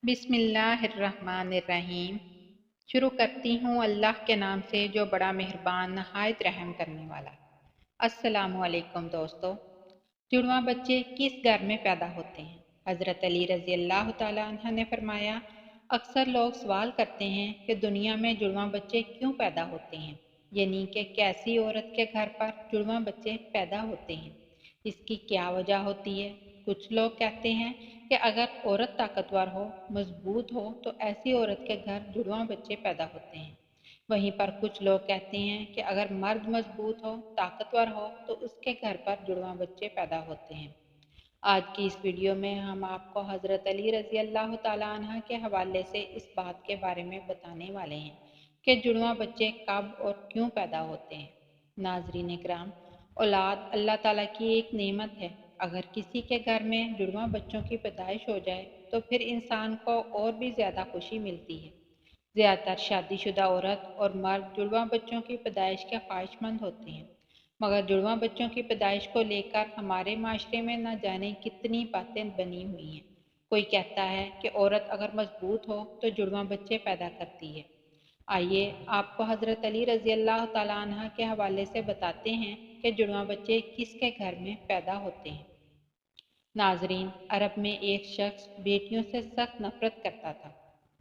बिस्मिल्लाहिर्रहमानिर्रहीम। शुरू करती हूँ अल्लाह के नाम से जो बड़ा मेहरबान नहायत रहम करने वाला। अस्सलामुअलैकुम दोस्तों। जुड़वा बच्चे किस घर में पैदा होते हैं? हज़रत अली रज़ी अल्लाह तआला अन्हु ने फरमाया, अक्सर लोग सवाल करते हैं कि दुनिया में जुड़वा बच्चे क्यों पैदा होते हैं, यानी कि कैसी औरत के घर पर जुड़वा बच्चे पैदा होते हैं, इसकी क्या वजह होती है। कुछ लोग कहते हैं कि अगर औरत ताकतवर हो, मजबूत हो तो ऐसी औरत के घर जुड़वा बच्चे पैदा होते हैं। वहीं पर कुछ लोग कहते हैं कि अगर मर्द मजबूत हो, ताकतवर हो तो उसके घर पर जुड़वा बच्चे पैदा होते हैं। आज की इस वीडियो में हम आपको हज़रत अली रज़ी अल्लाह तआला अन्हा के हवाले से इस बात के बारे में बताने वाले हैं कि जुड़वा बच्चे कब और क्यों पैदा होते हैं। नाज़रीन इकराम, औलाद अल्लाह ताला की एक नेमत है। अगर किसी के घर में जुड़वा बच्चों की पैदाइश हो जाए तो फिर इंसान को और भी ज़्यादा खुशी मिलती है। ज़्यादातर शादीशुदा औरत और मर्द जुड़वा बच्चों की पैदाइश के ख्वाहिशमंद होते हैं, मगर जुड़वा बच्चों की पैदाइश को लेकर हमारे माशरे में न जाने कितनी बातें बनी हुई हैं। कोई कहता है कि औरत अगर मजबूत हो तो जुड़वा बच्चे पैदा करती है। आइए आपको हज़रत अली रज़ी अल्लाह तआला अन्हा के हवाले से बताते हैं कि जुड़वा बच्चे किसके घर में पैदा होते हैं। नाजरीन, अरब में एक शख्स बेटियों से सख्त नफरत करता था।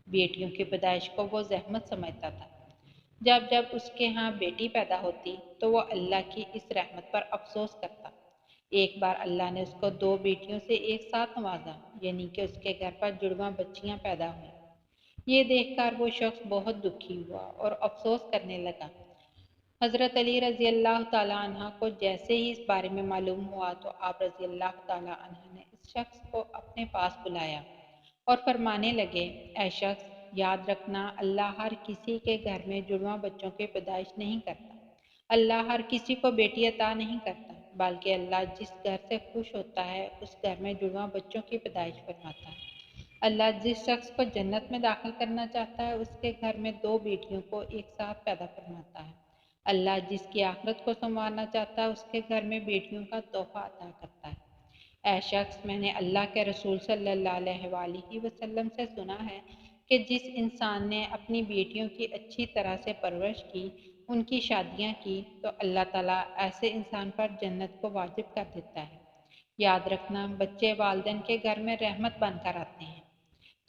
बेटियों की पैदाइश को वो जहमत समझता था। जब जब उसके यहाँ बेटी पैदा होती तो वो अल्लाह की इस रहमत पर अफसोस करता। एक बार अल्लाह ने उसको दो बेटियों से एक साथ नवाजा, यानी कि उसके घर पर जुड़वा बच्चियां पैदा हुई। ये देखकर वो शख्स बहुत दुखी हुआ और अफसोस करने लगा। हज़रत अली रज़ी अल्लाह तआला अन्हा को जैसे ही इस बारे में मालूम हुआ तो आप रज़ी अल्लाह तआला अन्हा ने इस शख्स को अपने पास बुलाया और फरमाने लगे, ऐ शख्स, याद रखना, अल्लाह हर किसी के घर में जुड़वा बच्चों की पैदाइश नहीं करता। अल्लाह हर किसी को बेटी अता नहीं करता, बल्कि अल्लाह जिस घर से खुश होता है उस घर में जुड़वा बच्चों की पैदाइश फरमाता है। अल्लाह जिस शख्स को जन्नत में दाखिल करना चाहता है उसके घर में दो बेटियों को एक साथ पैदा फरमाता है। अल्लाह जिसकी आखिरत को संवारना चाहता है उसके घर में बेटियों का तोहफा अता करता है। ऐ शख्स, मैंने अल्लाह के रसूल सल्लल्लाहु अलैहि वसल्लम से सुना है कि जिस इंसान ने अपनी बेटियों की अच्छी तरह से परवरिश की, उनकी शादियां की, तो अल्लाह ताला ऐसे इंसान पर जन्नत को वाजिब कर देता है। याद रखना, बच्चे वालिदैन के घर में रहमत बनकर आते हैं।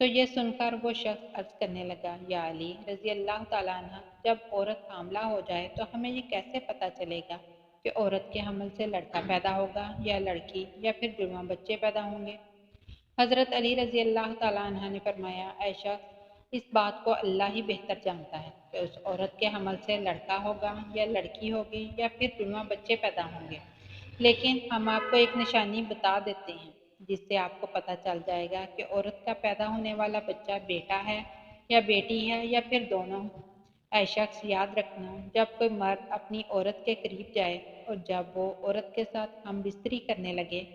तो ये सुनकर वो शख्स अर्ज करने लगा, या अली रज़ी अल्लाह तआला अन्हा, जब औरत हामला हो जाए तो हमें ये कैसे पता चलेगा कि औरत के हमल से लड़का पैदा होगा या लड़की, या फिर जुड़वा बच्चे पैदा होंगे। हज़रत अली रज़ी अल्लाह तआला अन्हा ने फरमाया, ऐ शख्स, इस बात को अल्लाह ही बेहतर जानता है कि उस औरत के हमल से लड़का होगा या लड़की होगी या फिर जुड़वा बच्चे पैदा होंगे। लेकिन हम आपको एक निशानी बता देते हैं जिससे आपको पता चल जाएगा कि औरत का पैदा होने वाला बच्चा बेटा है या बेटी है या फिर दोनों। ऐ शख्स, याद रखना, जब कोई मर्द अपनी औरत के करीब जाए और जब वो औरत के साथ हम बिस्तरी करने लगे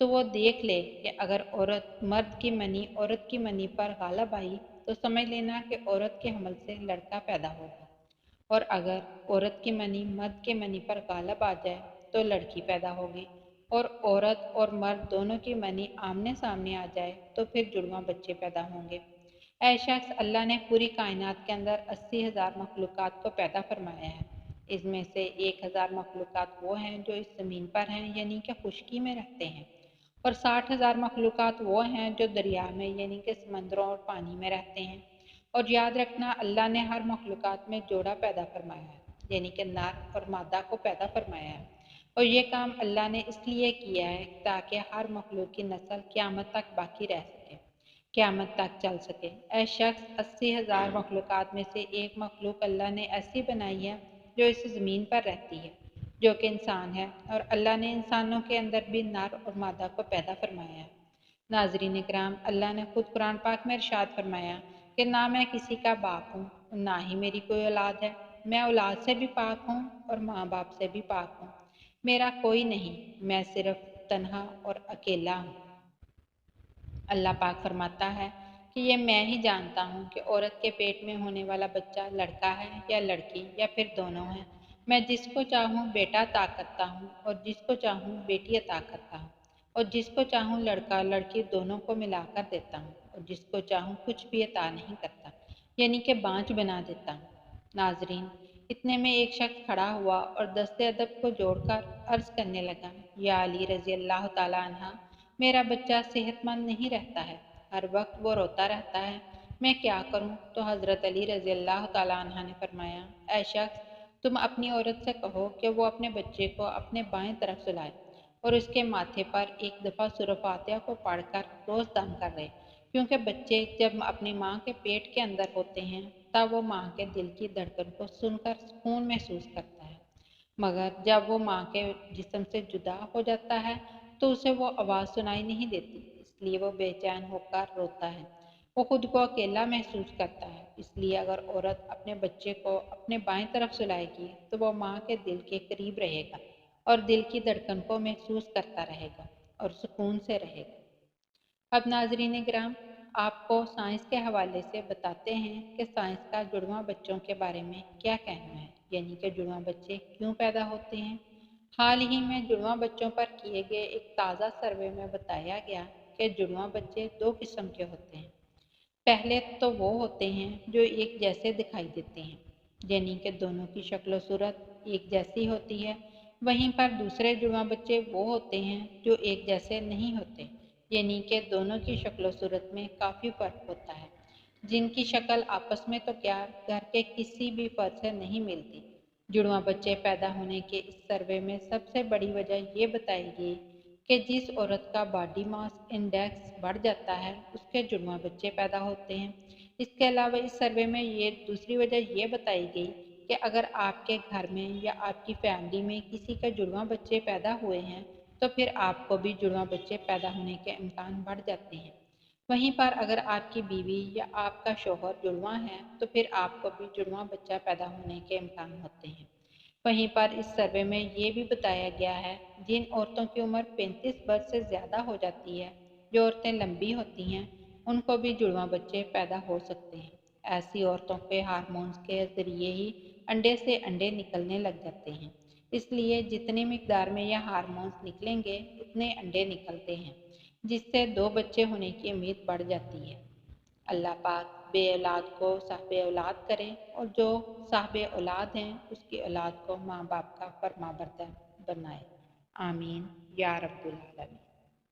तो वो देख ले कि अगर औरत मर्द की मनी औरत की मनी पर गालब आई तो समझ लेना कि औरत के हमल से लड़का पैदा होगा, और अगर औरत की मनी मर्द के मनी पर गालब आ जाए तो लड़की पैदा होगी, और औरत और मर्द दोनों की मनी आमने सामने आ जाए तो फिर जुड़वा बच्चे पैदा होंगे। ऐ शख्स, अल्लाह ने पूरी कायनात के अंदर 80,000 मखलूक़ात को पैदा फरमाया है। इसमें से 1,000 मखलूक़ात वो हैं जो इस ज़मीन पर हैं, यानी कि खुश्की में रहते हैं, और 60,000 मखलूक़ात वो हैं जो दरिया में, यानी कि समंदरों और पानी में रहते हैं। और याद रखना, अल्लाह ने हर मखलूक़ात में जोड़ा पैदा फरमाया है, यानी कि नर और मादा को पैदा फरमाया है। और ये काम अल्लाह ने इसलिए किया है ताकि हर मखलूक की नस्ल क़यामत तक बाकी रह सके, क़यामत तक चल सके। ऐ शख्स, 80,000 मखलूक़ात में से एक मखलूक अल्लाह ने ऐसी बनाई है जो इस ज़मीन पर रहती है, जो कि इंसान है, और अल्लाह ने इंसानों के अंदर भी नर और मादा को पैदा फरमाया है। नाज़रीन इकराम, अल्लाह ने खुद कुरान पाक में इरशाद फरमाया कि ना मैं किसी का बाप हूँ, ना ही मेरी कोई औलाद है। मैं औलाद से भी पाक हूँ और माँ बाप से भी पाक हूँ। मेरा कोई नहीं, मैं सिर्फ तन्हा और अकेला हूँ। अल्लाह पाक फरमाता है कि ये मैं ही जानता हूँ कि औरत के पेट में होने वाला बच्चा लड़का है या लड़की या फिर दोनों है। मैं जिसको चाहूँ बेटा अता करता हूँ और जिसको चाहूँ बेटी अता करता हूँ, और जिसको चाहूँ लड़का लड़की दोनों को मिलाकर देता हूँ, اور جس کو چاہوں کچھ بھی عطا نہیں کرتا، یعنی کہ بانجھ بنا دیتا ہوں۔ ناظرین، اتنے میں ایک شخص کھڑا ہوا اور دست ادب کو جوڑ کر عرض کرنے لگا، یا علی رضی اللہ تعالیٰ عنہ، میرا بچہ صحت مند نہیں رہتا ہے، ہر وقت وہ روتا رہتا ہے، میں کیا کروں؟ تو حضرت علی رضی اللہ تعالیٰ عنہ نے فرمایا، اے شخص، تم اپنی عورت سے کہو کہ وہ اپنے بچے کو اپنے بائیں طرف سلائے اور اس کے ماتھے پر ایک دفعہ سورہ فاتحہ کو پڑھ کر روز دم کر رہے، کیونکہ بچے جب اپنی ماں کے پیٹ کے اندر ہوتے ہیں تب وہ ماں کے دل کی دھڑکن کو سن کر سکون محسوس کرتا ہے، مگر جب وہ ماں کے جسم سے جدا ہو جاتا ہے تو اسے وہ آواز سنائی نہیں دیتی، اس لیے وہ بے چین ہو کر روتا ہے، وہ خود کو اکیلا محسوس کرتا ہے۔ اس لیے اگر عورت اپنے بچے کو اپنے بائیں طرف سلائے گی تو وہ ماں کے دل کے قریب رہے گا اور دل کی دھڑکن کو محسوس کرتا رہے گا اور سکون سے رہے گا۔ اب ناظرین کرام، آپ کو سائنس کے حوالے سے بتاتے ہیں کہ سائنس کا جڑواں بچوں کے بارے میں کیا کہنا ہے، یعنی کہ جڑواں بچے کیوں پیدا ہوتے ہیں۔ حال ہی میں جڑواں بچوں پر کیے گئے ایک تازہ سروے میں بتایا گیا کہ جڑواں بچے دو قسم کے ہوتے ہیں۔ پہلے تو وہ ہوتے ہیں جو ایک جیسے دکھائی دیتے ہیں، یعنی کہ دونوں کی شکل و صورت ایک جیسی ہوتی ہے، وہیں پر دوسرے جڑواں بچے وہ ہوتے ہیں جو ایک جیسے نہیں ہوتے، یعنی کہ دونوں کی شکل و صورت میں کافی فرق ہوتا ہے، جن کی شکل آپس میں تو کیا گھر کے کسی بھی فرد سے نہیں ملتی۔ جڑواں بچے پیدا ہونے کے اس سروے میں سب سے بڑی وجہ یہ بتائی گئی کہ جس عورت کا باڈی ماس انڈیکس بڑھ جاتا ہے اس کے جڑواں بچے پیدا ہوتے ہیں۔ اس کے علاوہ اس سروے میں دوسری وجہ یہ بتائی گئی کہ اگر آپ کے گھر میں یا آپ کی فیملی میں کسی کا جڑواں بچے پیدا ہوئے ہیں تو پھر آپ کو بھی جڑواں بچے پیدا ہونے کے امکان بڑھ جاتے ہیں۔ وہیں پر اگر آپ کی بیوی یا آپ کا شوہر جڑواں ہے تو پھر آپ کو بھی جڑواں بچہ پیدا ہونے کے امکان ہوتے ہیں۔ وہیں پر اس سروے میں یہ بھی بتایا گیا ہے جن عورتوں کی عمر 35 برس سے زیادہ ہو جاتی ہے، جو عورتیں لمبی ہوتی ہیں، ان کو بھی جڑواں بچے پیدا ہو سکتے ہیں۔ ایسی عورتوں کے ہارمونز کے ذریعے ہی انڈے سے انڈے نکلنے لگ جاتے ہیں، اس لیے جتنی مقدار میں یہ ہارمونز نکلیں گے اتنے انڈے نکلتے ہیں، جس سے دو بچے ہونے کی امید بڑھ جاتی ہے۔ اللہ پاک بے اولاد کو صاحب اولاد کرے اور جو صاحب اولاد ہیں اس کی اولاد کو ماں باپ کا فرما بردار بنائے۔ آمین یا رب العالمین۔